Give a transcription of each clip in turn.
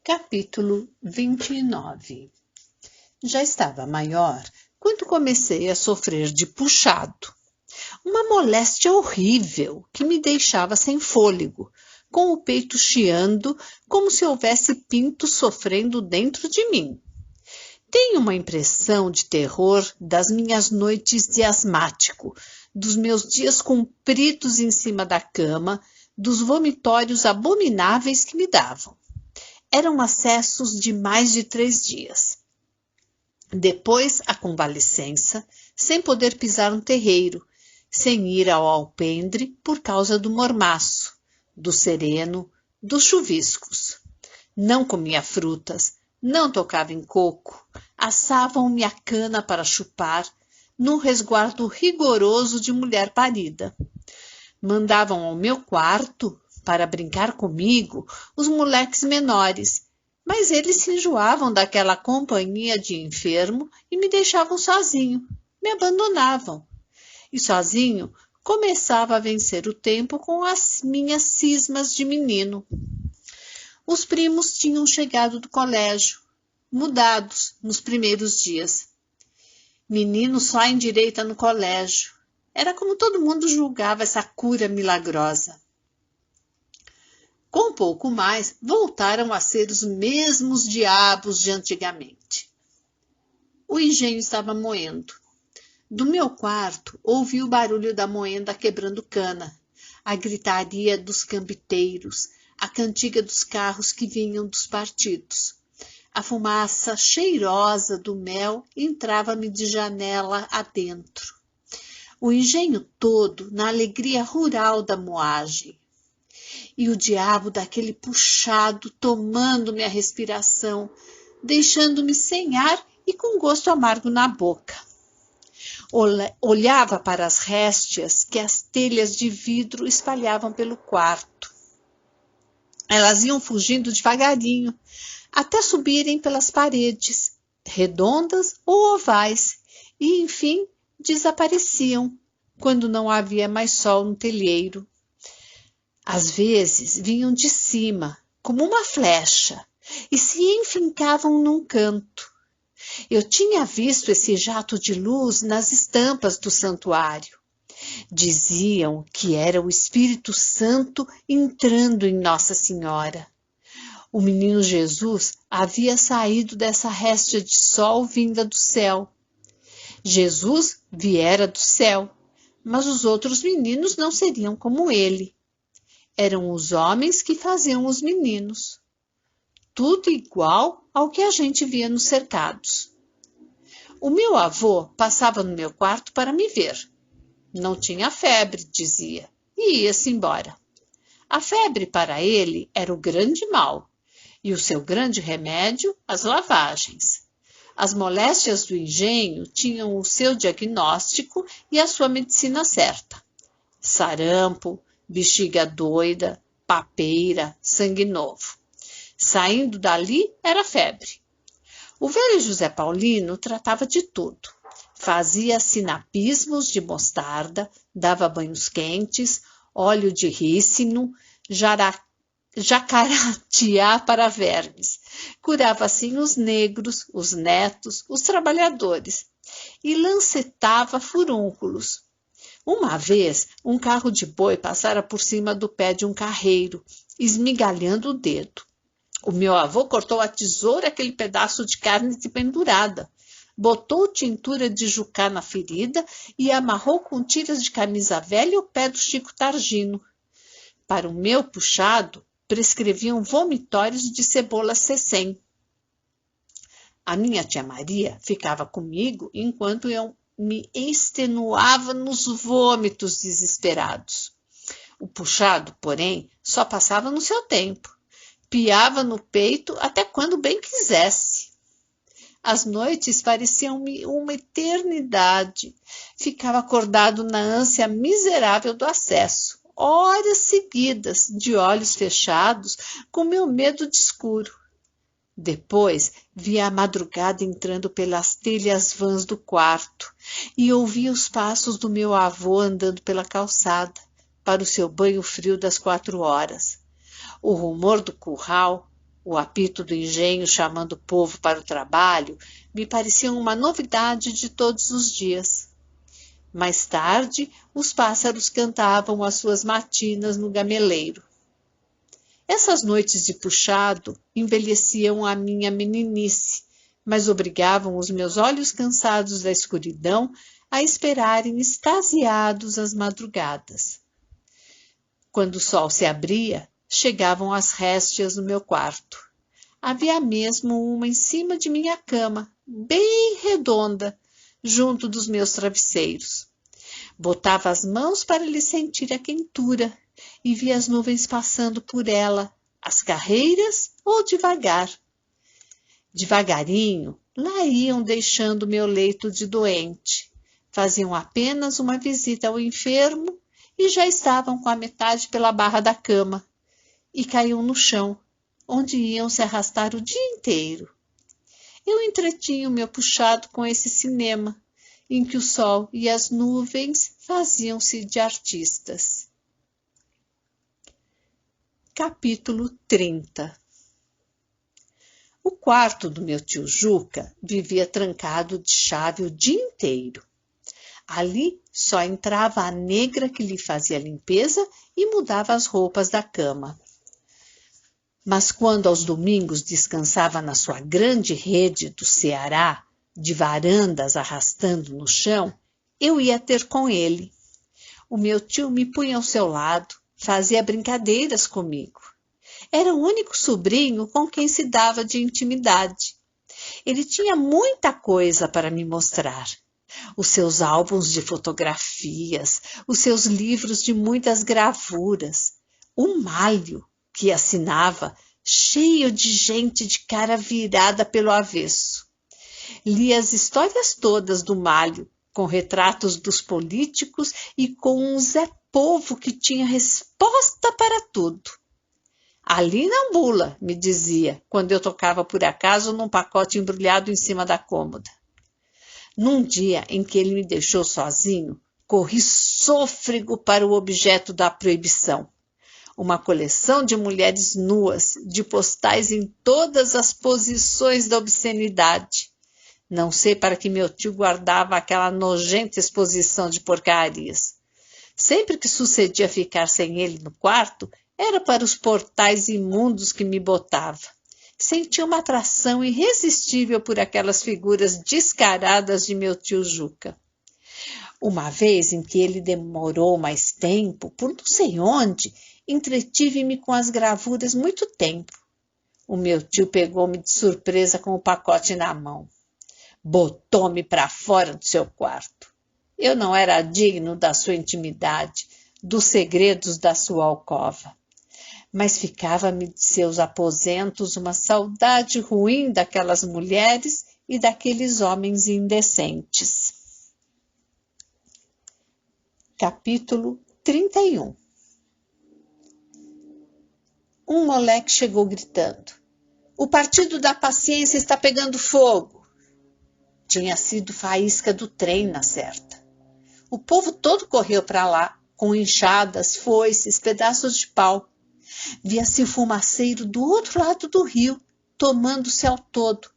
Capítulo 29. Já estava maior quando comecei a sofrer de puxado. Uma moléstia horrível que me deixava sem fôlego, com o peito chiando como se houvesse pintos sofrendo dentro de mim. Tenho uma impressão de terror das minhas noites de asmático, dos meus dias compridos em cima da cama, dos vomitórios abomináveis que me davam. Eram acessos de mais de 3 dias. Depois a convalescença, sem poder pisar um terreiro, sem ir ao alpendre por causa do mormaço, do sereno, dos chuviscos. Não comia frutas, não tocava em coco, assavam-me a cana para chupar, num resguardo rigoroso de mulher parida. Mandavam ao meu quarto para brincar comigo os moleques menores, mas eles se enjoavam daquela companhia de enfermo e me deixavam sozinho, me abandonavam. E sozinho começava a vencer o tempo com as minhas cismas de menino. Os primos tinham chegado do colégio, mudados nos primeiros dias. Menino só endireita no colégio. Era como todo mundo julgava essa cura milagrosa. Com pouco mais, voltaram a ser os mesmos diabos de antigamente. O engenho estava moendo. Do meu quarto, ouvi o barulho da moenda quebrando cana, a gritaria dos cambiteiros, a cantiga dos carros que vinham dos partidos. A fumaça cheirosa do mel entrava-me de janela adentro. O engenho todo na alegria rural da moagem. E o diabo daquele puxado tomando-me a respiração, deixando-me sem ar e com gosto amargo na boca. Olhava para as réstias que as telhas de vidro espalhavam pelo quarto. Elas iam fugindo devagarinho, até subirem pelas paredes, redondas ou ovais, e, enfim, desapareciam, quando não havia mais sol no telheiro. Às vezes vinham de cima, como uma flecha, e se enfincavam num canto. Eu tinha visto esse jato de luz nas estampas do santuário. Diziam que era o Espírito Santo entrando em Nossa Senhora. O menino Jesus havia saído dessa réstia de sol vinda do céu. Jesus viera do céu, mas os outros meninos não seriam como ele. Eram os homens que faziam os meninos. Tudo igual ao que a gente via nos cercados. O meu avô passava no meu quarto para me ver. Não tinha febre, dizia, e ia-se embora. A febre para ele era o grande mal, e o seu grande remédio, as lavagens. As moléstias do engenho tinham o seu diagnóstico e a sua medicina certa. Sarampo, bexiga doida, papeira, sangue novo. Saindo dali era febre. O velho José Paulino tratava de tudo. Fazia sinapismos de mostarda, dava banhos quentes, óleo de rícino, jacarateá para vermes. Curava assim os negros, os netos, os trabalhadores e lancetava furúnculos. Uma vez, um carro de boi passara por cima do pé de um carreiro, esmigalhando o dedo. O meu avô cortou a tesoura aquele pedaço de carne pendurada, botou tintura de jucá na ferida e amarrou com tiras de camisa velha o pé do Chico Targino. Para o meu puxado, prescreviam vomitórios de cebola sessém. A minha tia Maria ficava comigo enquanto eu me extenuava nos vômitos desesperados. O puxado, porém, só passava no seu tempo. Piava no peito até quando bem quisesse. As noites pareciam-me uma eternidade. Ficava acordado na ânsia miserável do acesso, horas seguidas, de olhos fechados, com meu medo de escuro. Depois via a madrugada entrando pelas telhas vãs do quarto e ouvia os passos do meu avô andando pela calçada para o seu banho frio das 4 horas. O rumor do curral, O apito do engenho chamando o povo para o trabalho me pareciam uma novidade de todos os dias. Mais tarde, os pássaros cantavam as suas matinas no gameleiro. Essas noites de puxado envelheciam a minha meninice, mas obrigavam os meus olhos cansados da escuridão a esperarem extasiados as madrugadas. Quando o sol se abria, chegavam as réstias no meu quarto. Havia mesmo uma em cima de minha cama, bem redonda, junto dos meus travesseiros. Botava as mãos para lhe sentir a quentura e via as nuvens passando por ela, às carreiras ou devagar. Devagarinho, lá iam deixando meu leito de doente. Faziam apenas uma visita ao enfermo e já estavam com a metade pela barra da cama e caíam no chão, onde iam se arrastar o dia inteiro. Eu entretinha o meu puxado com esse cinema, em que o sol e as nuvens faziam-se de artistas. Capítulo 30. O quarto do meu tio Juca vivia trancado de chave o dia inteiro. Ali só entrava a negra que lhe fazia limpeza e mudava as roupas da cama. Mas quando aos domingos descansava na sua grande rede do Ceará, de varandas arrastando no chão, eu ia ter com ele. O meu tio me punha ao seu lado, fazia brincadeiras comigo. Era o único sobrinho com quem se dava de intimidade. Ele tinha muita coisa para me mostrar. Os seus álbuns de fotografias, os seus livros de muitas gravuras, o malho que assinava, cheio de gente de cara virada pelo avesso. Li as histórias todas do malho, com retratos dos políticos e com um Zé Povo que tinha resposta para tudo. Ali na bula, me dizia, quando eu tocava por acaso num pacote embrulhado em cima da cômoda. Num dia em que ele me deixou sozinho, corri sôfrego para o objeto da proibição. Uma coleção de mulheres nuas, de postais em todas as posições da obscenidade. Não sei para que meu tio guardava aquela nojenta exposição de porcarias. Sempre que sucedia ficar sem ele no quarto, era para os portais imundos que me botava. Sentia uma atração irresistível por aquelas figuras descaradas de meu tio Juca. Uma vez em que ele demorou mais tempo, por não sei onde, entretive-me com as gravuras muito tempo. O meu tio pegou-me de surpresa com o pacote na mão. Botou-me para fora do seu quarto. Eu não era digno da sua intimidade, dos segredos da sua alcova. Mas ficava-me de seus aposentos uma saudade ruim daquelas mulheres e daqueles homens indecentes. Capítulo 31. Um moleque chegou gritando: "O Partido da Paciência está pegando fogo!" Tinha sido faísca do trem, na certa. O povo todo correu para lá, com enxadas, foices, pedaços de pau. Via-se o fumaceiro do outro lado do rio, tomando o céu todo.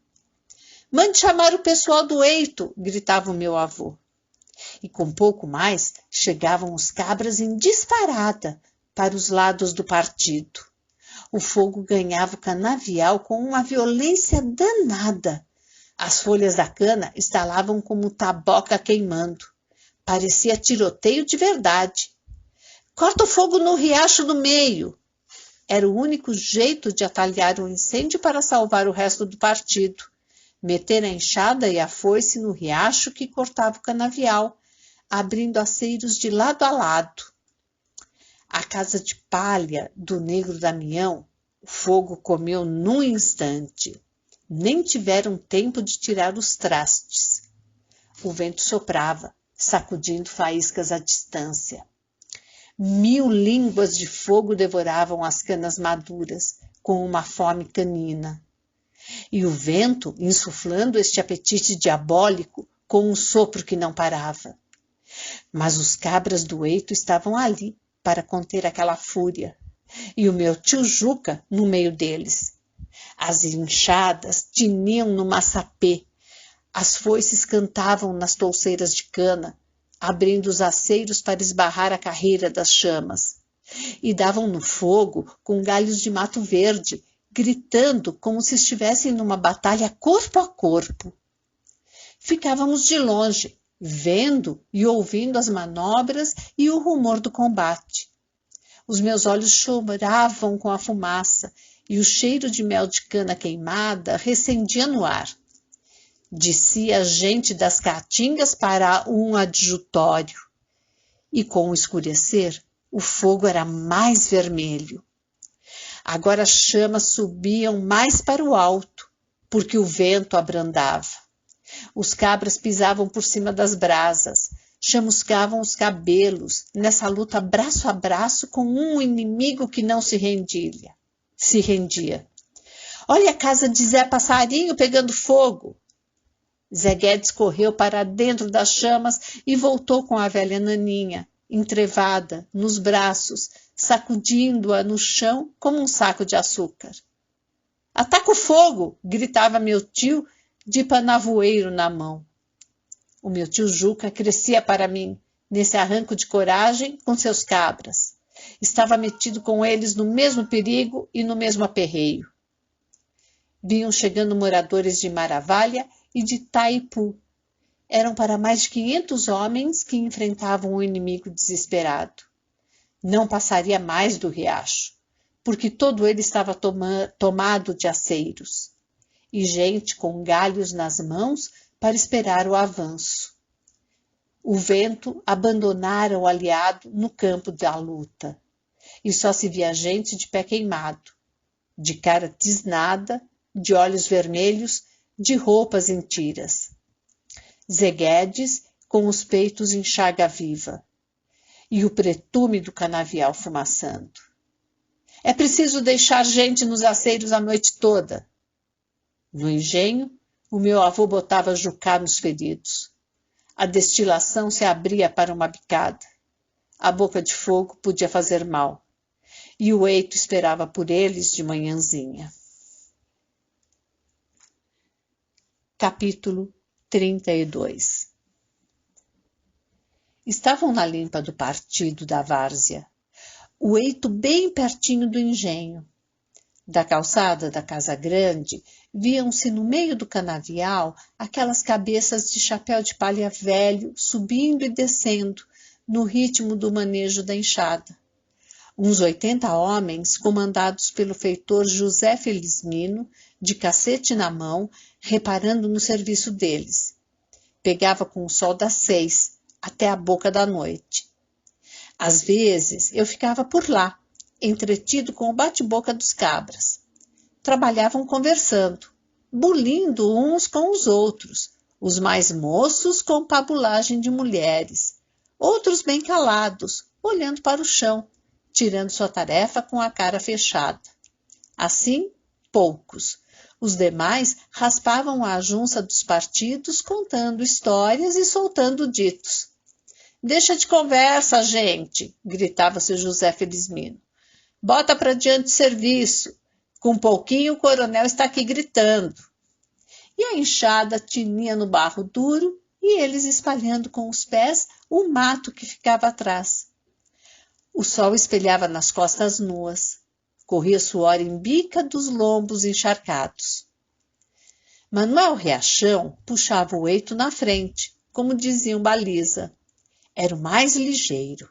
"Mande chamar o pessoal do eito!" gritava o meu avô. E com pouco mais, chegavam os cabras em disparada para os lados do partido. O fogo ganhava o canavial com uma violência danada. As folhas da cana estalavam como taboca queimando. Parecia tiroteio de verdade. "Corta o fogo no riacho do meio!" Era o único jeito de atalhar o incêndio para salvar o resto do partido. Meter a enxada e a foice no riacho que cortava o canavial, abrindo aceiros de lado a lado. A casa de palha do negro Damião, o fogo comeu num instante. Nem tiveram tempo de tirar os trastes. O vento soprava, sacudindo faíscas à distância. 1000 línguas de fogo devoravam as canas maduras, com uma fome canina. E o vento insuflando este apetite diabólico com um sopro que não parava. Mas os cabras do eito estavam ali para conter aquela fúria, e o meu tio Juca no meio deles. As enxadas tiniam no maçapê, as foices cantavam nas touceiras de cana, abrindo os aceiros para esbarrar a carreira das chamas. E davam no fogo com galhos de mato verde, gritando como se estivessem numa batalha corpo a corpo. Ficávamos de longe, vendo e ouvindo as manobras e o rumor do combate. Os meus olhos choravam com a fumaça e o cheiro de mel de cana queimada recendia no ar. Descia a gente das caatingas para um adjutório. E com o escurecer, o fogo era mais vermelho. Agora as chamas subiam mais para o alto, porque o vento abrandava. Os cabras pisavam por cima das brasas, chamuscavam os cabelos, nessa luta braço a braço com um inimigo que não se rendia. Olha a casa de Zé Passarinho pegando fogo! Zé Guedes correu para dentro das chamas e voltou com a velha Naninha, entrevada, nos braços, sacudindo-a no chão como um saco de açúcar. Ataca o fogo! Gritava meu tio, de panavoeiro na mão. O meu tio Juca crescia para mim, nesse arranco de coragem com seus cabras. Estava metido com eles no mesmo perigo e no mesmo aperreio. Vinham chegando moradores de Maravalha e de Taipu. Eram para mais de 500 homens que enfrentavam um inimigo desesperado. Não passaria mais do riacho, porque todo ele estava tomado de aceiros, e gente com galhos nas mãos para esperar o avanço. O vento abandonara o aliado no campo da luta, e só se via gente de pé queimado, de cara tisnada, de olhos vermelhos, de roupas em tiras. Zé Guedes com os peitos em chaga viva, e o pretume do canavial fumaçando. É preciso deixar gente nos aceiros a noite toda. No engenho, o meu avô botava jucá nos feridos. A destilação se abria para uma bicada. A boca de fogo podia fazer mal. E o eito esperava por eles de manhãzinha. Capítulo 32. Estavam na limpa do partido da várzea, o eito bem pertinho do engenho. Da calçada da Casa Grande, viam-se no meio do canavial aquelas cabeças de chapéu de palha velho subindo e descendo no ritmo do manejo da enxada. Uns 80 homens, comandados pelo feitor José Felizmino, de cacete na mão, reparando no serviço deles. Pegava com o sol das 6 até a boca da noite. Às vezes eu ficava por lá, entretido com o bate-boca dos cabras. Trabalhavam conversando, bulindo uns com os outros, os mais moços com pabulagem de mulheres, outros bem calados, olhando para o chão, tirando sua tarefa com a cara fechada. Assim, poucos. Os demais raspavam a junça dos partidos, contando histórias e soltando ditos. Deixa de conversa, gente, gritava seu José Felizmino. Bota para diante de serviço. Com pouquinho o coronel está aqui gritando. E a enxada tinia no barro duro e eles espalhando com os pés o mato que ficava atrás. O sol espelhava nas costas nuas. Corria suor em bica dos lombos encharcados. Manuel Riachão puxava o eito na frente, como diziam baliza. Era o mais ligeiro.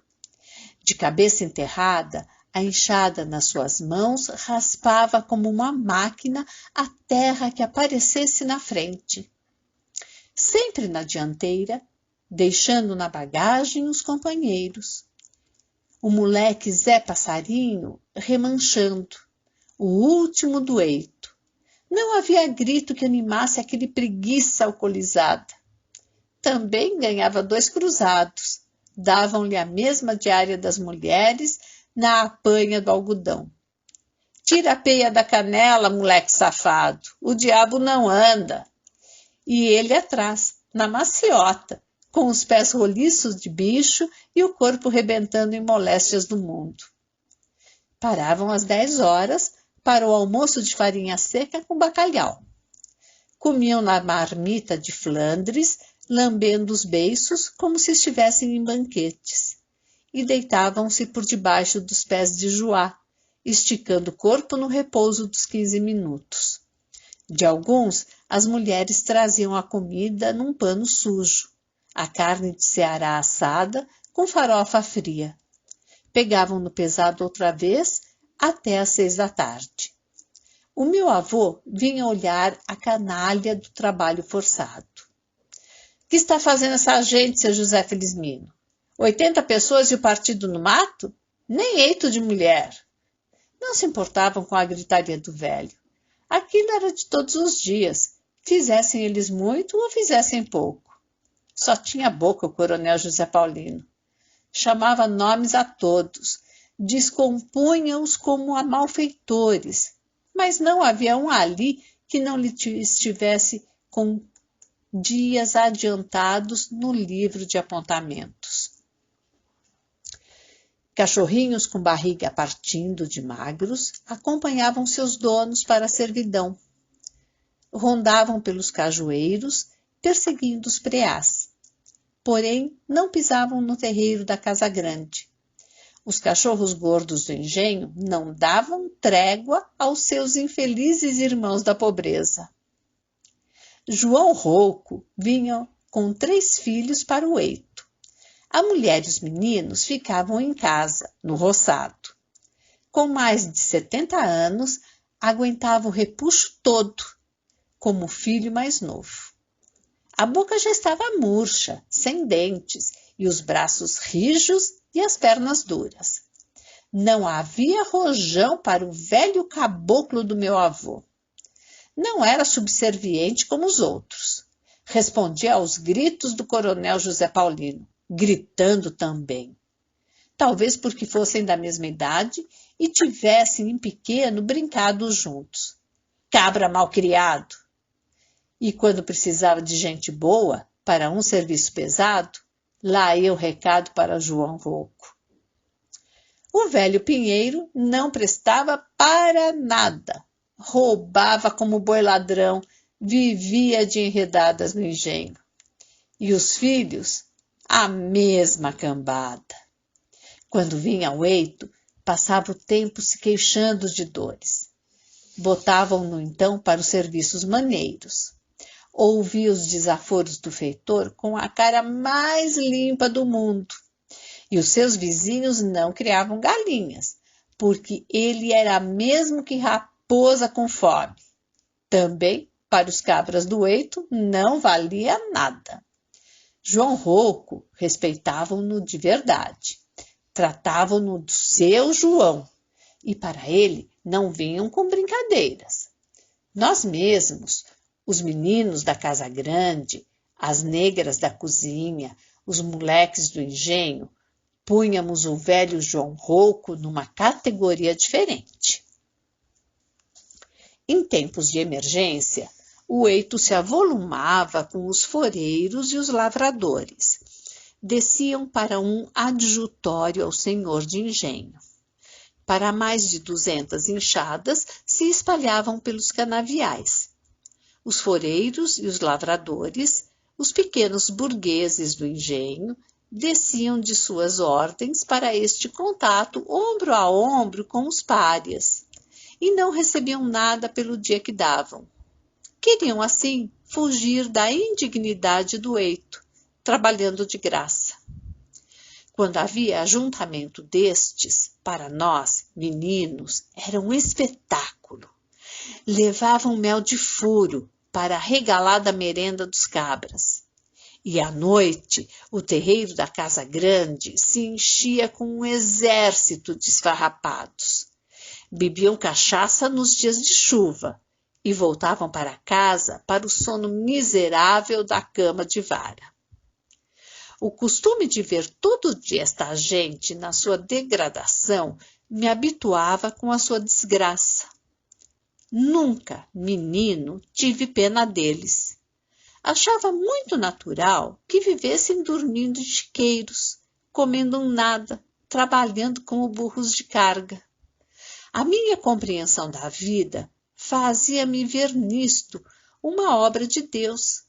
De cabeça enterrada, a enxada nas suas mãos raspava como uma máquina a terra que aparecesse na frente. Sempre na dianteira, deixando na bagagem os companheiros. O moleque Zé Passarinho remanchando, o último do eito. Não havia grito que animasse aquele preguiça alcoolizada. Também ganhava 2 cruzados. Davam-lhe a mesma diária das mulheres na apanha do algodão. Tira a peia da canela, moleque safado. O diabo não anda. E ele atrás, na maciota, com os pés roliços de bicho e o corpo rebentando em moléstias do mundo. Paravam às 10 horas para o almoço de farinha seca com bacalhau. Comiam na marmita de Flandres, lambendo os beiços como se estivessem em banquetes, e deitavam-se por debaixo dos pés de Joá, esticando o corpo no repouso dos 15 minutos. De alguns, as mulheres traziam a comida num pano sujo, a carne de Ceará assada com farofa fria. Pegavam no pesado outra vez até às 6 da tarde. O meu avô vinha olhar a canalha do trabalho forçado. O que está fazendo essa gente, seu José Felizmino? 80 pessoas e o partido no mato? Nem eito de mulher. Não se importavam com a gritaria do velho. Aquilo era de todos os dias, fizessem eles muito ou fizessem pouco. Só tinha boca o coronel José Paulino. Chamava nomes a todos, descompunha-os como a malfeitores, mas não havia um ali que não lhe estivesse com dias adiantados no livro de apontamentos. Cachorrinhos com barriga partindo de magros acompanhavam seus donos para a servidão. Rondavam pelos cajueiros, perseguindo os preás. Porém, não pisavam no terreiro da Casa Grande. Os cachorros gordos do engenho não davam trégua aos seus infelizes irmãos da pobreza. João Rouco vinha com 3 filhos para o eito. A mulher e os meninos ficavam em casa, no roçado. Com mais de 70 anos, aguentava o repuxo todo, como o filho mais novo. A boca já estava murcha, sem dentes, e os braços rijos e as pernas duras. Não havia rojão para o velho caboclo do meu avô. Não era subserviente como os outros. Respondia aos gritos do coronel José Paulino, gritando também. Talvez porque fossem da mesma idade e tivessem em pequeno brincado juntos. Cabra malcriado! E quando precisava de gente boa para um serviço pesado, lá ia o recado para João Rouco. O velho Pinheiro não prestava para nada. Roubava como boi ladrão, vivia de enredadas no engenho. E os filhos, a mesma cambada. Quando vinha ao eito, passava o tempo se queixando de dores. Botavam-no então para os serviços maneiros. Ouvia os desaforos do feitor com a cara mais limpa do mundo. E os seus vizinhos não criavam galinhas, porque ele era mesmo que raposa com fome. Também, para os cabras do eito, não valia nada. João Rouco respeitavam-no de verdade. Tratavam-no do seu João. E para ele não vinham com brincadeiras. Nós mesmos, os meninos da Casa Grande, as negras da cozinha, os moleques do engenho, punhamos o velho João Rouco numa categoria diferente. Em tempos de emergência, o eito se avolumava com os foreiros e os lavradores. Desciam para um adjutório ao senhor de engenho. Para mais de 200 enxadas se espalhavam pelos canaviais. Os foreiros e os lavradores, os pequenos burgueses do engenho, desciam de suas ordens para este contato ombro a ombro com os párias, e não recebiam nada pelo dia que davam. Queriam, assim, fugir da indignidade do eito, trabalhando de graça. Quando havia ajuntamento destes, para nós, meninos, era um espetáculo. Levavam mel de furo para a regalada merenda dos cabras. E à noite, o terreiro da Casa Grande se enchia com um exército de esfarrapados. Bebiam cachaça nos dias de chuva e voltavam para casa para o sono miserável da cama de vara. O costume de ver todo dia esta gente na sua degradação me habituava com a sua desgraça. Nunca, menino, tive pena deles. Achava muito natural que vivessem dormindo em chiqueiros, comendo nada, trabalhando como burros de carga. A minha compreensão da vida fazia-me ver nisto uma obra de Deus.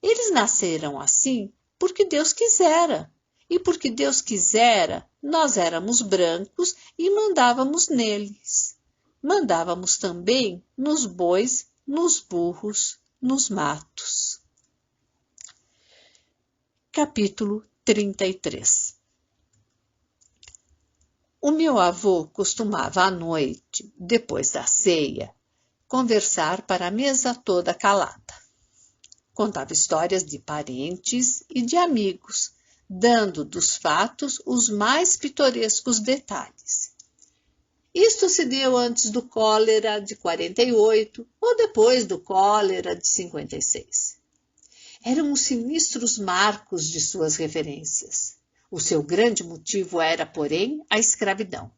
Eles nasceram assim porque Deus quisera. E porque Deus quisera, nós éramos brancos e mandávamos neles. Mandávamos também nos bois, nos burros, nos matos. Capítulo 33. O meu avô costumava à noite, depois da ceia, conversar para a mesa toda calada. Contava histórias de parentes e de amigos, dando dos fatos os mais pitorescos detalhes. Isto se deu antes do cólera de 48 ou depois do cólera de 56. Eram os sinistros marcos de suas referências. O seu grande motivo era, porém, a escravidão.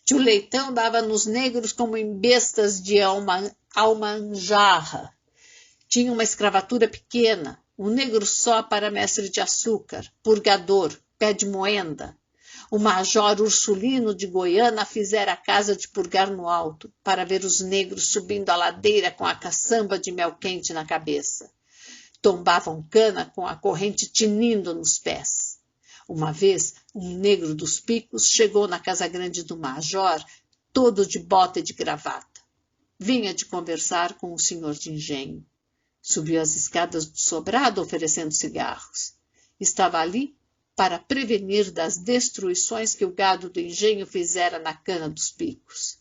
Tio Leitão dava nos negros como em bestas de almanjarra. Tinha uma escravatura pequena, um negro só para mestre de açúcar, purgador, pé de moenda. O major Ursulino de Goiânia fizera a casa de purgar no alto, para ver os negros subindo a ladeira com a caçamba de mel quente na cabeça. Tombavam cana com a corrente tinindo nos pés. Uma vez, um negro dos picos chegou na casa grande do major, todo de bota e de gravata. Vinha de conversar com o senhor de engenho. Subiu as escadas do sobrado oferecendo cigarros. Estava ali para prevenir das destruições que o gado do engenho fizera na cana dos picos.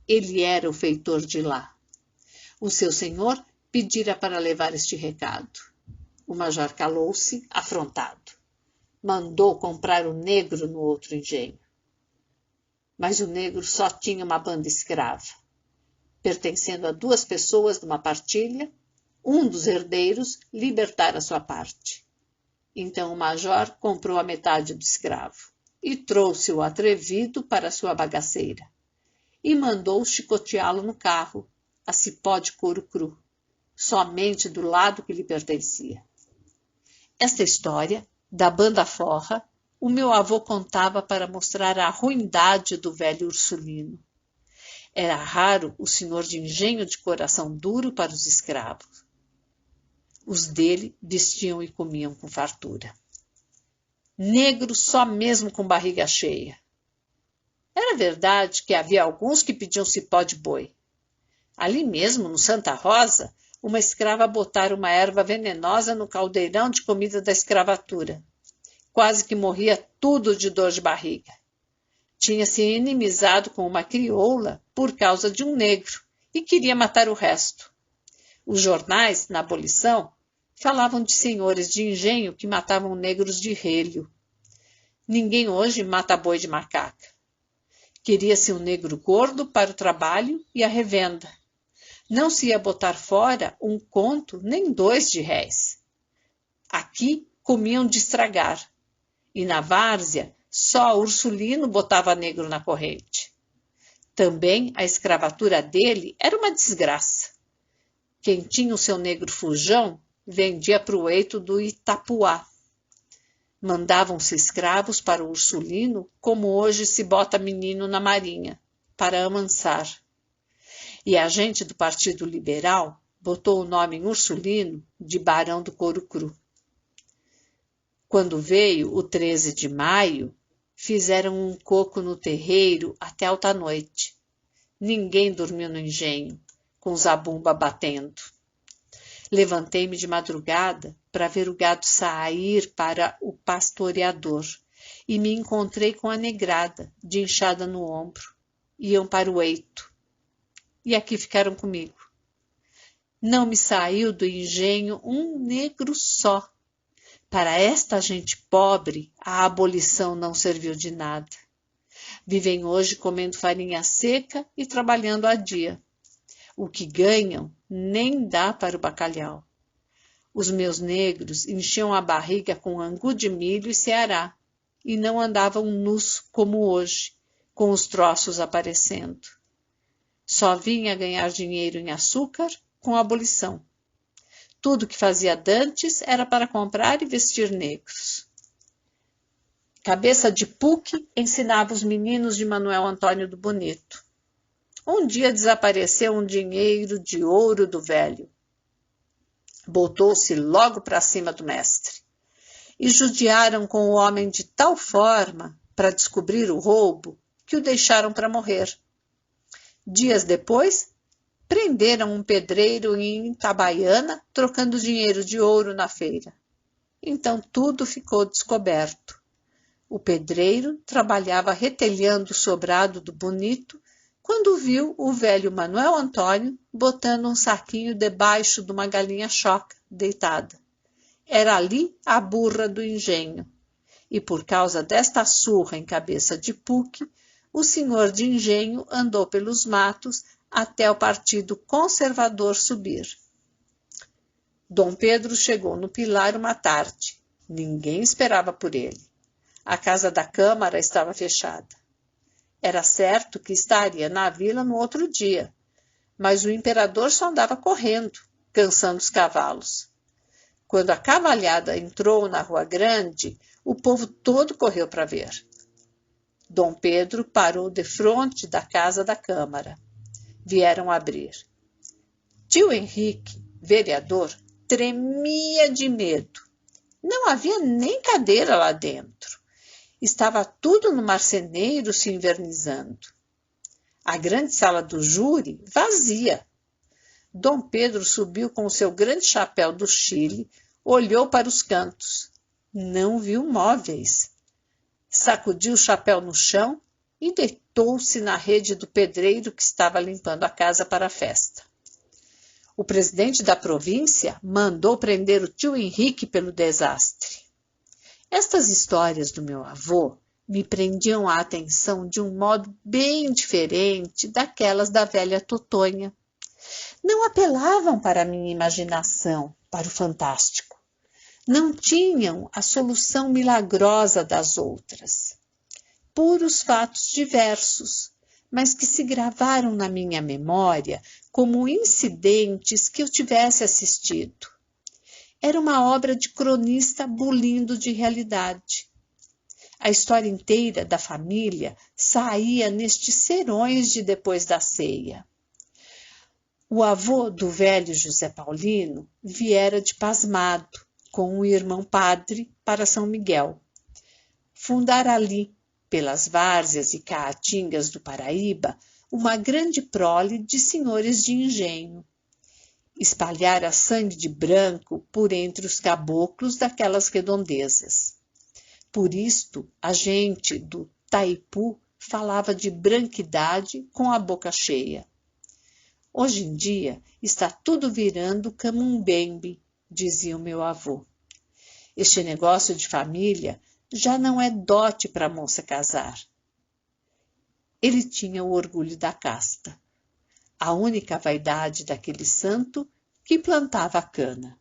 Ele era o feitor de lá. O seu senhor pedira para levar este recado. O major calou-se, afrontado. Mandou comprar o negro no outro engenho. Mas o negro só tinha uma banda escrava. Pertencendo a 2 pessoas numa partilha, um dos herdeiros libertara sua parte. Então o major comprou a metade do escravo e trouxe o atrevido para sua bagaceira. E mandou chicoteá-lo no carro, a cipó de couro cru, somente do lado que lhe pertencia. Esta história da banda forra, o meu avô contava para mostrar a ruindade do velho Ursulino. Era raro o senhor de engenho de coração duro para os escravos. Os dele vestiam e comiam com fartura. Negro só mesmo com barriga cheia. Era verdade que havia alguns que pediam cipó de boi. Ali mesmo, no Santa Rosa, uma escrava botara uma erva venenosa no caldeirão de comida da escravatura. Quase que morria tudo de dor de barriga. Tinha se inimizado com uma crioula por causa de um negro e queria matar o resto. Os jornais, na abolição, falavam de senhores de engenho que matavam negros de relho. Ninguém hoje mata boi de macaca. Queria-se um negro gordo para o trabalho e a revenda. Não se ia botar fora 1 conto nem 2 de réis. Aqui comiam de estragar. E na várzea, só Ursulino botava negro na corrente. Também a escravatura dele era uma desgraça. Quem tinha o seu negro fujão vendia para o eito do Itapuá. Mandavam-se escravos para o Ursulino, como hoje se bota menino na marinha, para amansar. E a gente do Partido Liberal botou o nome em Ursulino de Barão do Couro Cru. Quando veio o 13 de maio, fizeram um coco no terreiro até alta noite. Ninguém dormiu no engenho, com zabumba batendo. Levantei-me de madrugada para ver o gado sair para o pastoreador e me encontrei com a negrada, de enxada no ombro. Iam para o eito. E aqui ficaram comigo. Não me saiu do engenho um negro só. Para esta gente pobre, a abolição não serviu de nada. Vivem hoje comendo farinha seca e trabalhando a dia. O que ganham nem dá para o bacalhau. Os meus negros enchiam a barriga com angu de milho e ceará, e não andavam nus como hoje, com os troços aparecendo. Só vinha ganhar dinheiro em açúcar com a abolição. Tudo que fazia dantes era para comprar e vestir negros. Cabeça de PUC ensinava os meninos de Manuel Antônio do Bonito. Um dia desapareceu um dinheiro de ouro do velho. Botou-se logo para cima do mestre. E judiaram com o homem de tal forma para descobrir o roubo que o deixaram para morrer. Dias depois, prenderam um pedreiro em Itabaiana trocando dinheiro de ouro na feira. Então tudo ficou descoberto. O pedreiro trabalhava retelhando o sobrado do Bonito quando viu o velho Manuel Antônio botando um saquinho debaixo de uma galinha choca deitada. Era ali a burra do engenho. E por causa desta surra em cabeça de PUC, o senhor de engenho andou pelos matos até o Partido Conservador subir. Dom Pedro chegou no Pilar uma tarde. Ninguém esperava por ele. A casa da Câmara estava fechada. Era certo que estaria na vila no outro dia, mas o imperador só andava correndo, cansando os cavalos. Quando a cavalhada entrou na Rua Grande, o povo todo correu para ver. Dom Pedro parou defronte da casa da Câmara. Vieram abrir. Tio Henrique, vereador, tremia de medo. Não havia nem cadeira lá dentro. Estava tudo no marceneiro se invernizando. A grande sala do júri vazia. Dom Pedro subiu com o seu grande chapéu do Chile, olhou para os cantos. Não viu móveis. Sacudiu o chapéu no chão e deitou-se na rede do pedreiro que estava limpando a casa para a festa. O presidente da província mandou prender o tio Henrique pelo desastre. Estas histórias do meu avô me prendiam a atenção de um modo bem diferente daquelas da velha Totonha. Não apelavam para a minha imaginação, para o fantástico. Não tinham a solução milagrosa das outras. Puros fatos diversos, mas que se gravaram na minha memória como incidentes que eu tivesse assistido. Era uma obra de cronista bulindo de realidade. A história inteira da família saía nestes serões de depois da ceia. O avô do velho José Paulino viera de Pasmado, com o irmão padre, para São Miguel. Fundara ali, pelas várzeas e caatingas do Paraíba, uma grande prole de senhores de engenho. Espalhara sangue de branco por entre os caboclos daquelas redondezas. Por isto, a gente do Taipu falava de branquidade com a boca cheia. Hoje em dia está tudo virando camumbembe, dizia o meu avô. Este negócio de família já não é dote para a moça casar. Ele tinha o orgulho da casta, a única vaidade daquele santo que plantava a cana.